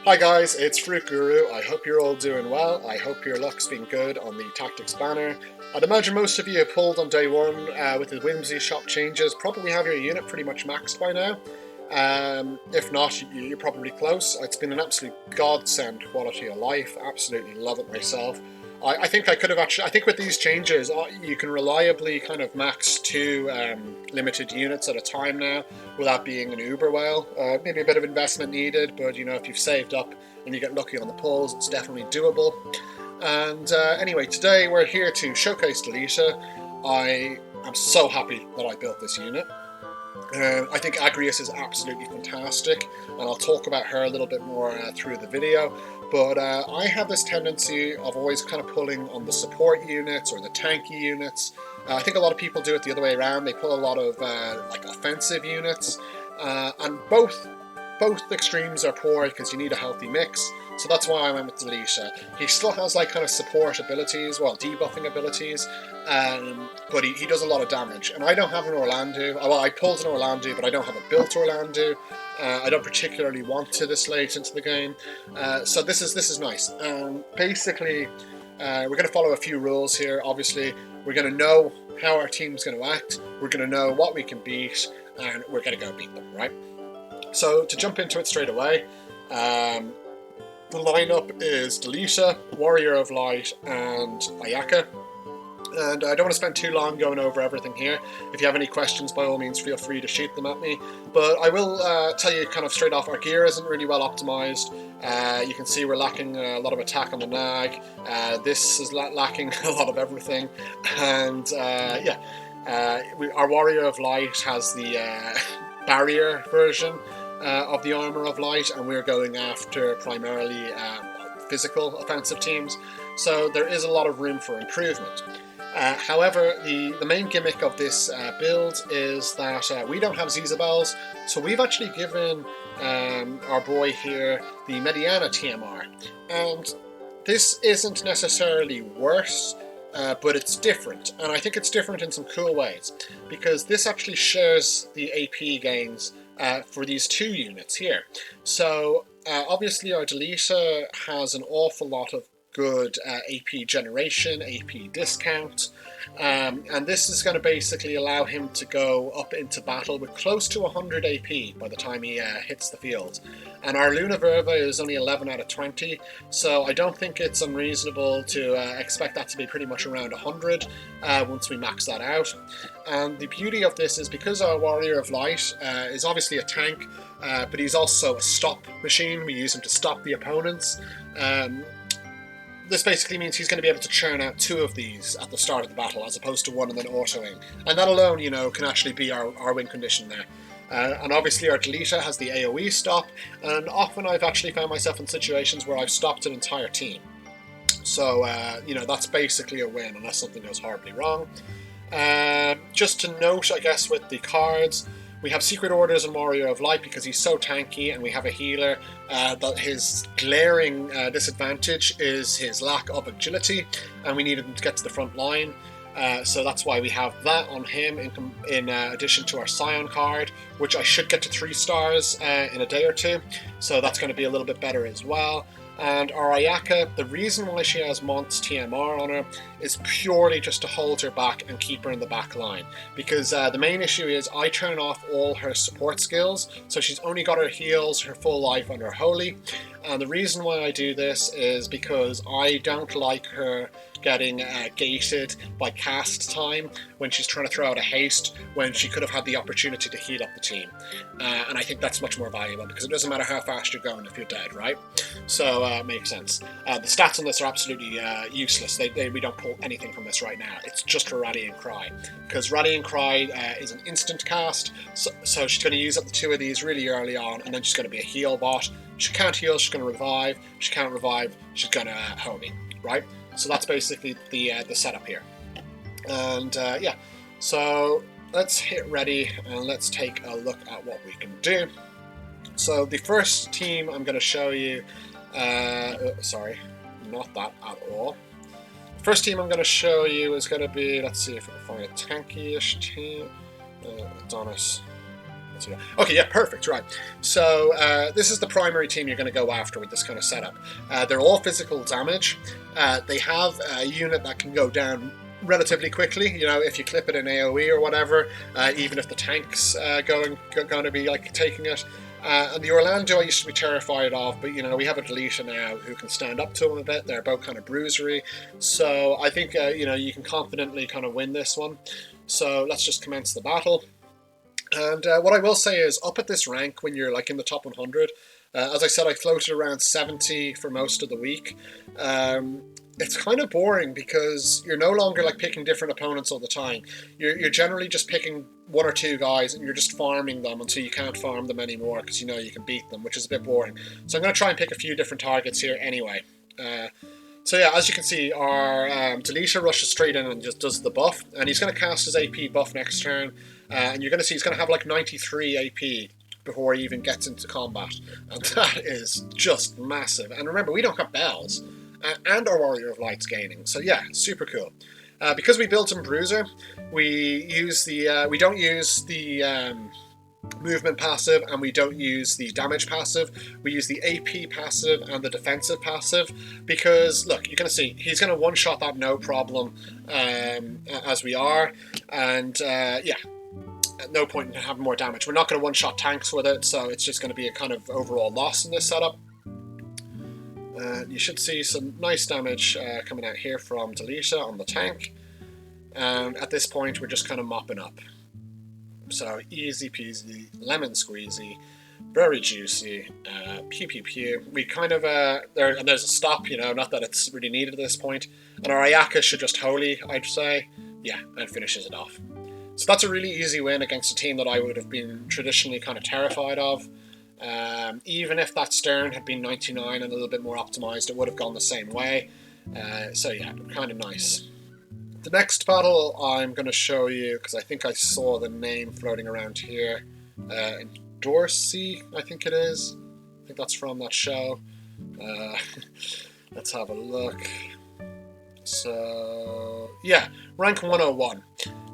Hi guys, it's Fruit Guru. I hope you're all doing well. I hope your luck's been good on the Tactics banner. I'd imagine most of you have pulled on day one with the Whimsy shop changes. Probably have your unit pretty much maxed by now. If not, you're probably close. It's been an absolute godsend quality of life. Absolutely love it myself. I think I could have actually. I think with these changes, you can reliably kind of max 2 limited units at a time now, without being an uber whale. Maybe a bit of investment needed, but you know, if you've saved up and you get lucky on the pulls, it's definitely doable. And anyway, today we're here to showcase Delita. I am so happy that I built this unit. I think Agrius is absolutely fantastic, and I'll talk about her a little bit more through the video. But I have this tendency of always kind of pulling on the support units or the tanky units. I think a lot of people do it the other way around. They pull a lot of like offensive units, and both extremes are poor because you need a healthy mix. So that's why I went with Delita. He still has like kind of support abilities, well, debuffing abilities, but he does a lot of damage. And I don't have an Orlando. Well, I pulled an Orlando, but I don't have a built Orlando. I don't particularly want to this late into the game, so this is nice. Basically, we're going to follow a few rules here. Obviously, we're going to know how our team's going to act. We're going to know what we can beat, and we're going to go beat them, right? So to jump into it straight away, the lineup is Delita, Warrior of Light, and Ayaka. And I don't want to spend too long going over everything here. If you have any questions, by all means, feel free to shoot them at me. But I will tell you kind of straight off, our gear isn't really well optimized. You can see we're lacking a lot of attack on the nag. This is lacking a lot of everything. And our Warrior of Light has the barrier version of the Armor of Light, and we're going after primarily physical offensive teams. So there is a lot of room for improvement. However, the main gimmick of this build is that we don't have Xiza bells, so we've actually given our boy here the Mediana TMR. And this isn't necessarily worse, but it's different. And I think it's different in some cool ways, because this actually shares the AP gains for these 2 units here. So obviously our Delita has an awful lot of good AP generation, AP discount, and this is going to basically allow him to go up into battle with close to 100 AP by the time he hits the field. And our Luna Verva is only 11 out of 20, so I don't think it's unreasonable to expect that to be pretty much around 100 once we max that out. And the beauty of this is because our Warrior of Light is obviously a tank, but he's also a stop machine. We use him to stop the opponents. This basically means he's going to be able to churn out 2 of these at the start of the battle, as opposed to 1 and then autoing. And that alone, you know, can actually be our win condition there. And obviously our Delita has the AoE stop, and often I've actually found myself in situations where I've stopped an entire team. So, you know, that's basically a win, unless something goes horribly wrong. Just to note, I guess, with the cards, we have Secret Orders and Warrior of Light because he's so tanky, and we have a healer that his glaring disadvantage is his lack of agility, and we need him to get to the front line. So that's why we have that on him in addition to our Scion card, which I should get to 3 stars in a day or 2. So that's going to be a little bit better as well. And our Ayaka, the reason why she has Mont's TMR on her is purely just to hold her back and keep her in the back line. Because the main issue is I turn off all her support skills, so she's only got her heals, her full life, and her holy. And the reason why I do this is because I don't like her getting gated by cast time when she's trying to throw out a haste, when she could have had the opportunity to heal up the team. And I think that's much more valuable, because it doesn't matter how fast you're going if you're dead, right? So it makes sense. The stats on this are absolutely useless. We don't pull anything from this right now. It's just for Rallying Cry, because Rallying Cry is an instant cast, so she's going to use up the 2 of these really early on, and then she's going to be a heal bot. She can't heal, she's going to revive. She can't revive, she's going to homie, right? So that's basically the setup here. And yeah, so let's hit ready and let's take a look at what we can do. So the first team I'm going to show you, sorry, not that at all. First team I'm going to show you is going to be, let's see if we can find a tanky-ish team. Adonis. Okay, yeah, perfect, right. So this is the primary team you're going to go after with this kind of setup. They're all physical damage. They have a unit that can go down relatively quickly, you know, if you clip it in AoE or whatever, even if the tank's going to be like taking it. And the Orlando I used to be terrified of, but you know, we have a Delita now who can stand up to him a bit. They're both kind of bruisery, so I think you know, you can confidently kind of win this one. So let's just commence the battle. And what I will say is, up at this rank, when you're like in the top 100, as I said, I floated around 70 for most of the week. It's kind of boring because you're no longer like picking different opponents all the time. You're generally just picking one or two guys and you're just farming them until you can't farm them anymore because you know you can beat them, which is a bit boring. So I'm going to try and pick a few different targets here anyway. So yeah, as you can see, our Delita rushes straight in and just does the buff, and he's going to cast his AP buff next turn, and you're going to see he's going to have like 93 AP before he even gets into combat, and that is just massive. And remember, we don't have bells. And our Warrior of Light's gaining, so yeah, super cool. Because we built in Bruiser, we don't use the movement passive, and we don't use the damage passive. We use the AP passive and the defensive passive because, look, you're going to see he's going to one-shot that no problem, as we are, and yeah, at no point in having more damage. We're not going to one-shot tanks with it, so it's just going to be a kind of overall loss in this setup. You should see some nice damage coming out here from Delita on the tank, and at this point we're just kind of mopping up. So easy peasy, lemon squeezy, very juicy, pew pew pew. We kind of, and there's a stop, you know, not that it's really needed at this point, and our Ayaka should just holy, I'd say, yeah, and finishes it off. So that's a really easy win against a team that I would have been traditionally kind of terrified of. Even if that Stern had been 99 and a little bit more optimized, it would have gone the same way. So yeah, kind of nice. The next battle I'm going to show you, because I think I saw the name floating around here, Dorsey, I think it is. I think that's from that show. Let's have a look. So yeah, rank 101,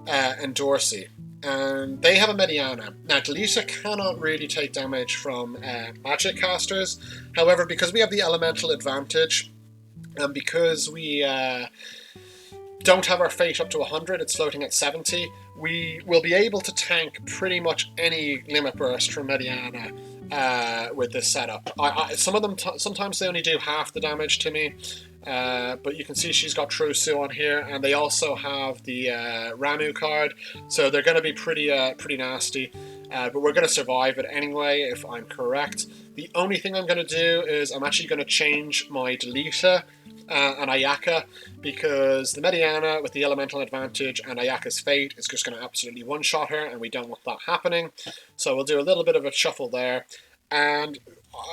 and Dorsey. And they have a Mediana. Now, Delita cannot really take damage from magic casters. However, because we have the elemental advantage, and because we don't have our fate up to 100, it's floating at 70, we will be able to tank pretty much any limit burst from Mediana with this setup. Some of them, sometimes they only do half the damage to me. But you can see she's got Trusu on here, and they also have the Ramu card, so they're going to be pretty nasty. But we're going to survive it anyway, if I'm correct. The only thing I'm going to do is I'm actually going to change my Delita and Ayaka, because the Mediana with the elemental advantage and Ayaka's fate is just going to absolutely one-shot her, and we don't want that happening. So we'll do a little bit of a shuffle there, and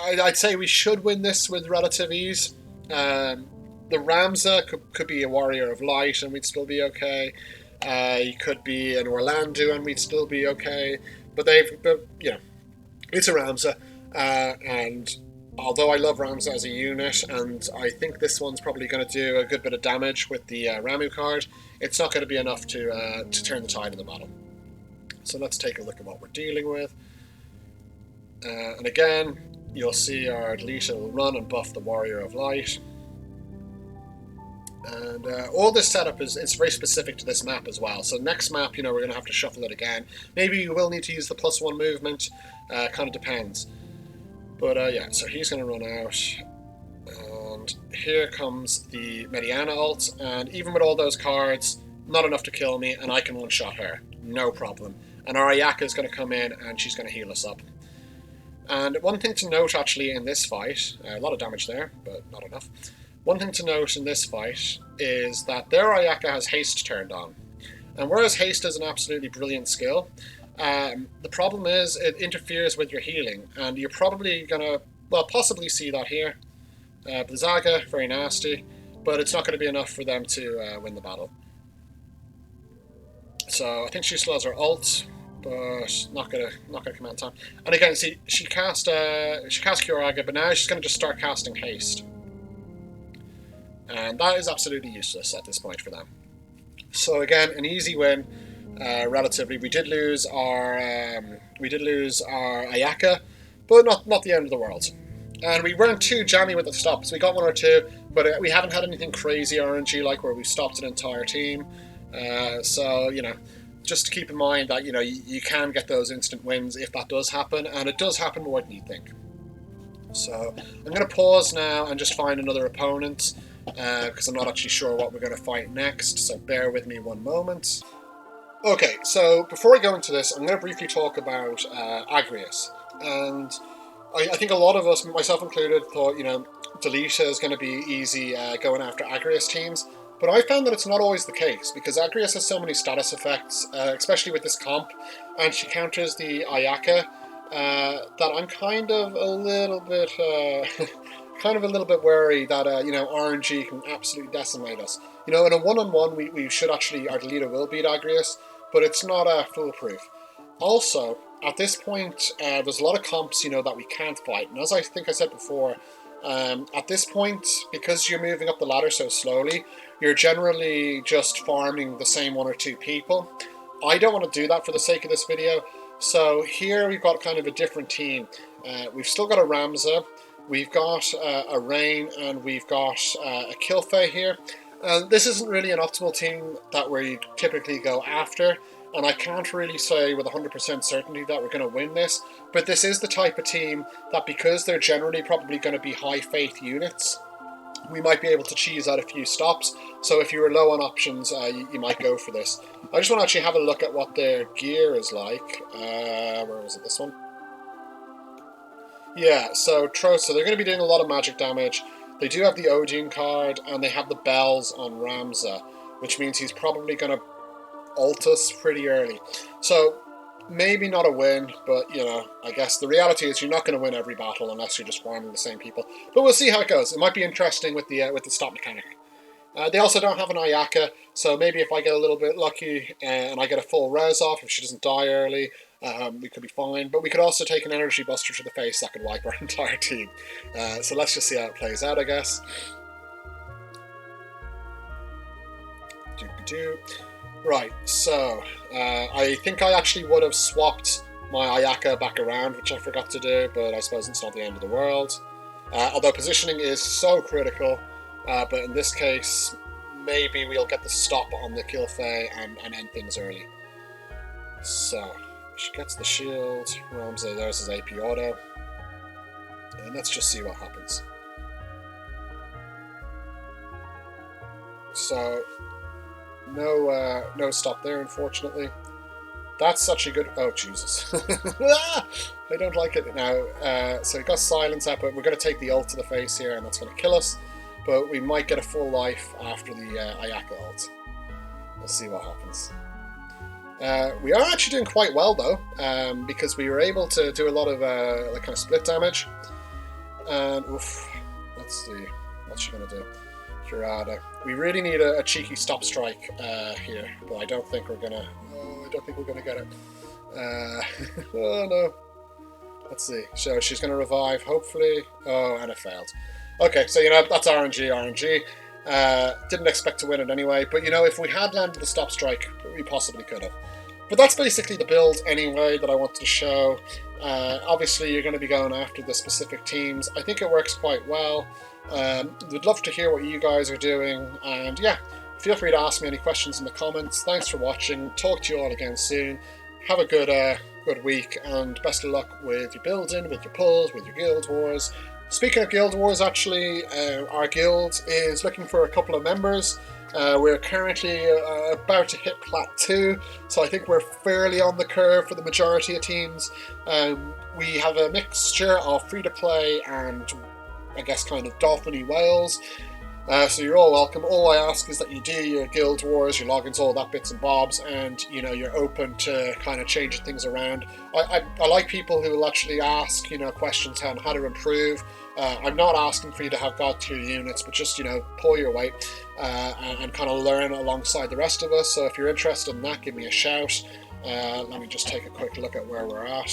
I'd say we should win this with relative ease. The Ramza could be a Warrior of Light and we'd still be okay. He could be an Orlando and we'd still be okay. But you know, it's a Ramza, and although I love Ramza as a unit, and I think this one's probably going to do a good bit of damage with the Ramu card, it's not going to be enough to turn the tide of the battle. So let's take a look at what we're dealing with. And again, you'll see our Delita will run and buff the Warrior of Light. And all this setup is very specific to this map as well. So next map, you know, we're going to have to shuffle it again. Maybe you will need to use the +1 movement. Kind of depends. But yeah, so he's going to run out. And here comes the Mediana ult. And even with all those cards, not enough to kill me. And I can one-shot her. No problem. And our Ayaka is going to come in and she's going to heal us up. And one thing to note actually in this fight, a lot of damage there, but not enough. One thing to note in this fight is that their Ayaka has haste turned on. And whereas haste is an absolutely brilliant skill, the problem is it interferes with your healing. And you're probably going to, well, possibly see that here. Blizzaga, very nasty, but it's not going to be enough for them to win the battle. So I think she still has her ult, but not gonna come out in time. And again, see, she cast Kyoraga, but now she's going to just start casting haste. And that is absolutely useless at this point for them. So again, an easy win. relatively. We did lose our Ayaka, but not the end of the world. And we weren't too jammy with the stops. We got one or two, but we haven't had anything crazy RNG like where we stopped an entire team. So, you know, just keep in mind that, you know, you can get those instant wins if that does happen, and it does happen more than you think. So I'm going to pause now and just find another opponent, because I'm not actually sure what we're going to fight next, so bear with me one moment. Okay, so before I go into this, I'm going to briefly talk about Agrius. And I think a lot of us, myself included, thought, you know, Delita is going to be easy going after Agrius teams. But I found that it's not always the case, because Agrius has so many status effects, especially with this comp, and she counters the Ayaka, that I'm kind of a little bit, wary that, you know, RNG can absolutely decimate us. You know, in a one-on-one, we should actually, our Delita will beat Agrius, but it's not foolproof. Also, at this point, there's a lot of comps, you know, that we can't fight. And as I think I said before, at this point, because you're moving up the ladder so slowly, you're generally just farming the same one or two people. I don't want to do that for the sake of this video. So here we've got kind of a different team. We've still got a Ramza, we've got a Rain, and we've got a Kilfei here. This isn't really an optimal team that we typically go after, and I can't really say with 100% certainty that we're going to win this, but this is the type of team that, because they're generally probably going to be high faith units, we might be able to cheese out a few stops. So if you were low on options, you might go for this. I just want to actually have a look at what their gear is like. Where was it, this one? Yeah, so they're going to be doing a lot of magic damage. They do have the Odin card, and they have the bells on Ramza, which means he's probably going to ult us pretty early. So maybe not a win, but, you know, I guess the reality is you're not going to win every battle unless you're just farming the same people. But we'll see how it goes. It might be interesting with the stop mechanic. They also don't have an Ayaka, so maybe if I get a little bit lucky and I get a full res off, if she doesn't die early, we could be fine. But we could also take an energy buster to the face that could wipe our entire team. So let's just see how it plays out, I guess. Right, so I think I actually would have swapped my Ayaka back around, which I forgot to do, but I suppose it's not the end of the world. Although positioning is so critical, but in this case, maybe we'll get the stop on the Kilfei and end things early. So, she gets the shield, Ramza, there's his AP auto, and let's just see what happens. So, no stop there, unfortunately. That's such a good... Oh, Jesus. I don't like it now. So we got silence up, but we're going to take the ult to the face here, and that's going to kill us. But we might get a full life after the Ayaka ult. We'll see what happens. We are actually doing quite well, though, because we were able to do a lot of like kind of split damage. And, oof, let's see. What's she going to do? We really need a cheeky stop strike here, but I don't think we're gonna. Oh, I don't think we're gonna get it. Oh no. Let's see. So she's gonna revive, hopefully. Oh, and it failed. Okay, so you know that's RNG. Didn't expect to win it anyway, but you know if we had landed the stop strike, we possibly could have. But that's basically the build anyway that I wanted to show. Obviously, you're going to be going after the specific teams. I think it works quite well. We'd love to hear what you guys are doing, and yeah, feel free to ask me any questions in the comments. Thanks for watching. Talk to you all again soon. Have a good week, and best of luck with your building, with your pulls, with your guild wars. Speaking of guild wars, actually, our guild is looking for a couple of members. We're currently about to hit Plat 2, so I think we're fairly on the curve for the majority of teams. We have a mixture of free-to-play and I guess kind of dolphiny whales. So you're all welcome. All I ask is that you do your guild wars, your logins, all that bits and bobs, and you know you're open to kind of changing things around. I like people who will actually ask questions on how to improve. I'm not asking for you to have God tier units, but just pull your weight and kind of learn alongside the rest of us. So if you're interested in that, give me a shout. Let me just take a quick look at where we're at.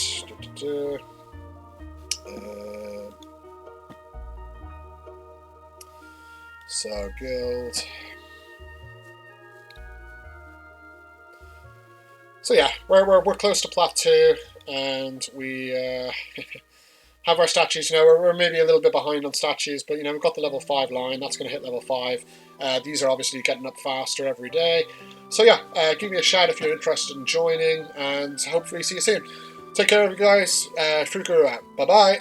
So guild. So yeah, we're close to plat 2, and we have our statues. We're maybe a little bit behind on statues, but we've got the level 5 line. That's going to hit level 5. These are obviously getting up faster every day. So yeah, give me a shout if you're interested in joining, and hopefully see you soon. Take care of you guys. Fruguru out. Bye bye.